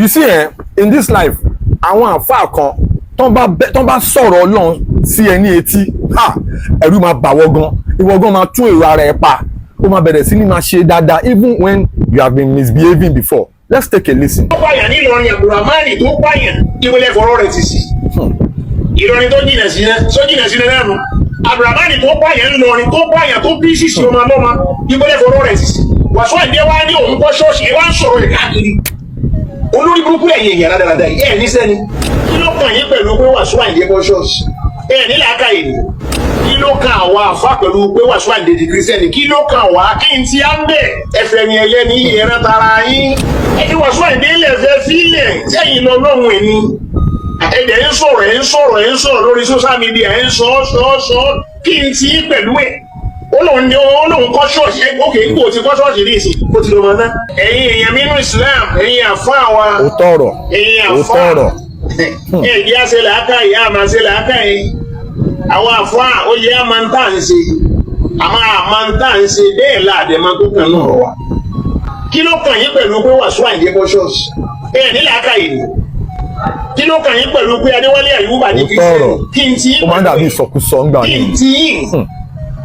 You see, in this life, àwọn àfáà kan tó bá sọ̀rọ̀ Ọlọ́run sí ẹ ní etí, ẹ̀rù máa bà wọ́ gan, ìwọ gan máa tún èrò ara ẹ pa, ó máa bẹ̀rẹ̀ sí ní máa ṣe dáadáa even when you have been misbehaving before. Let's take a listen. Tó pààyàn ní Ìlọrin Abdulrahman tó pààyàn ìwọlẹ̀ fọ̀rọ̀ rẹ̀ ti sí. Ìlọrin tó jìnà sí náà, só jìnà sí náà nù. Abdulrahman tó pààyàn Ìlọrin tó pààyàn tó bí sísì ọmọ lọ́mọ ìwọlẹ̀ fọ̀rọ̀ rẹ̀ ti sí. Wàsó Àyìndé wá ní òun kọ́ ṣọ́ọ̀ṣì ẹ wá ń sọ̀rọ̀ rẹ̀ káàkiri. Olórí burúkú ẹ̀yìn èèyàn rádaràdà yìí ẹ̀ ní sẹ́ni. Kí ló kàn yín pẹ̀lú pé Wàsó Àyìndé kọ́ ṣọ́ọ̀ṣì? Ẹ̀ nílẹ̀ aka yìí. Kí ló kàn àwa àfa pẹ̀lú pé Wàsó Àyìndé di kírísítẹ́nì? Kí ló kàn wá kí n ti á ń bẹ̀? Ẹ̀fẹ̀ ni ẹlẹ́ni yìí ẹran tara yín. Ẹ ti Wàsó Àyìndé lẹ̀fẹ̀ fílẹ̀ sẹ́yìn lọ lọ́hùn ẹ̀ ni. Ẹ̀dẹ̀ ń sọ̀rọ̀ lórí social media ẹ̀ ń sọ kí n ti pẹ̀lú ẹ̀. Olóhùn kọ́ ṣọ́ọ̀ṣì ókè ipò tí kọ́ ṣọ́ọ̀ṣì rí ìsìn kó ti lọ mọ́ ná. Ẹ̀yin èèyàn nínú Islam, ẹ̀yin àfáà wa. Ó tọrọ. Ẹ̀yin àfáà. Ẹ̀dí àṣẹ làákà yìí, àmà ṣe làákà yìí. Àwọn àfáà ó yẹ àmà ń tà ń ṣe. Àmà ń tà ń ṣe bẹ́ẹ̀ láàdẹ̀mọ́ tó kàn náà wà. Kí ló kàn yín pẹ̀lú pé Wàsó Àyìndé kọ́ ṣọ́ọ̀ṣì? Ẹ̀ ní làákà yìí. Kí ló kàn yín pẹ̀lú pé Adéwálé Àyùbá ní kìí ó máa ń dàbí ìsọkúsọ ń gbà ní.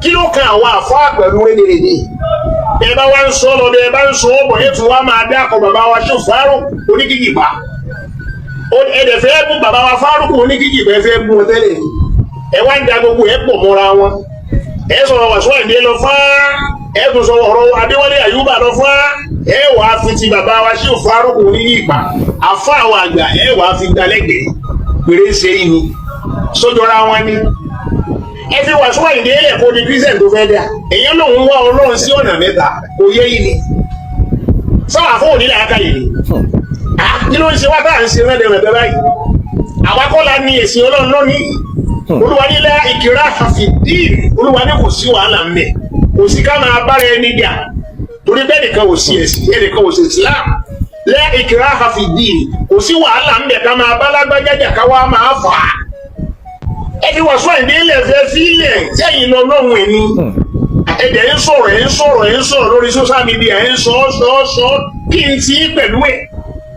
Kí ló kan àwọn àfáà pẹ̀lú rédèrèdè? Ẹ bá wá ń sọ lọ bẹ́ẹ̀ bá ń sọ ọ́ bọ̀ ẹ̀ tún wá máa dákọ̀ bàbá wa ṣó Fárúkù oníkìkìpá. Ẹ̀dẹ̀ fẹ́ mú bàbá wa Fárúkù oníkìkìpá ẹ fẹ́ mú wọn tẹ́lẹ̀ ni. Ẹ wá ń da gbogbo ẹ̀ pọ̀ mọ́ra wọn. Ẹ sọ̀rọ̀ Wàsó Àyìndé lọ fá. Ẹ tún sọ̀rọ̀ ọ̀rọ̀ Adéwálé Àyùbá lọ fá. Ẹ wà á fi ti bàbá wa ṣó Fárúkù oníkìkìpá. Àfáà wa àgbà ẹ wà á fi gbalẹ́gbẹ̀ẹ́. Pèrè ṣe é ni. Sójọra wọn ni. Ẹ fi Wàsó Àyìndé lẹ̀ kó di kírísẹ̀ tó fẹ́ dà. Èyàn lòun wá Ọlọ́run sí ọ̀nà mẹ́ta, kò yé yìí ni. Sọ́wọ́ àfọwọ́ nílẹ̀ aka yìí ni. Kí ló ń ṣe wá tá à ń ṣe rẹ́dẹ̀ rẹ̀ báyìí? Àwa kọ́ la ní èsì Ọlọ́run lónìí. Olúwa ní la ikraha fid-din. Olúwa ní kò sí wàhálà ń bẹ̀. Kò sí ká máa bára ẹni jà. Torí bẹ́ẹ̀ nìkan ò sí ẹ̀sìn, ẹnìkan ò sí Islam. La ikraha fid-din. Kò sí wàhálà ń bẹ̀ ká máa bá lágbájájà ká wá máa fà á. Ẹ fi Wàsó Àyìndé lẹ̀fẹ̀ fílẹ̀ sẹ́yìn lọ lọ́hùn ẹ̀ ni. Ẹ̀dẹ̀ ń sọ̀rọ̀ lórí social media ẹ̀ ń sọ kí n ti pẹ̀lú ẹ̀.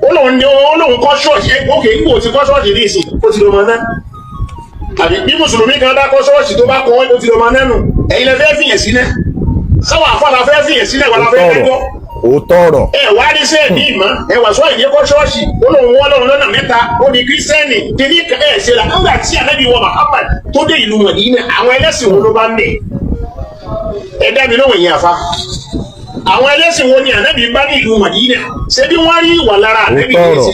Olóhùn kọ́ ṣọ́ọ̀ṣì ókè ipò tí kọ́ ṣọ́ọ̀ṣì rí ìsìn ó ti lọ mọ́ náà. Àbí bí Mùsùlùmí kan bá kọ́ ṣọ́ọ̀ṣì tó bá kọ́ ó ti lọ mọ́ náà nù. Ẹ̀yin lẹ fẹ́ fìyẹ̀ sílẹ̀. Sáwọn àfọ̀lá fẹ́ fìyẹ̀ sílẹ̀ wà láfẹ́ kẹ́kọ̀ọ́. Ó tọrọ. Ẹ wá ní sẹ́ẹ̀ ní ìmọ̀ ẹ Wàsó Àyìndé kọ́ ṣọ́ọ̀ṣì olóhùn Ọlọ́run lọ́nà mẹ́ta ó di kírísítẹ́nì kìíní ẹ̀ ṣe la nígbà tí Ànábì wa Muhammad tó dé ìlú Mọ̀dínà àwọn ẹlẹ́sìn wo ló bá ń bẹ̀? Ẹ dá mi lóhùn yẹn àfa. Àwọn ẹlẹ́sìn wo ni Ànábì bá ní ìlú Mọ̀dínà? Ṣé bí wọ́n rí ìwà lára Ànábì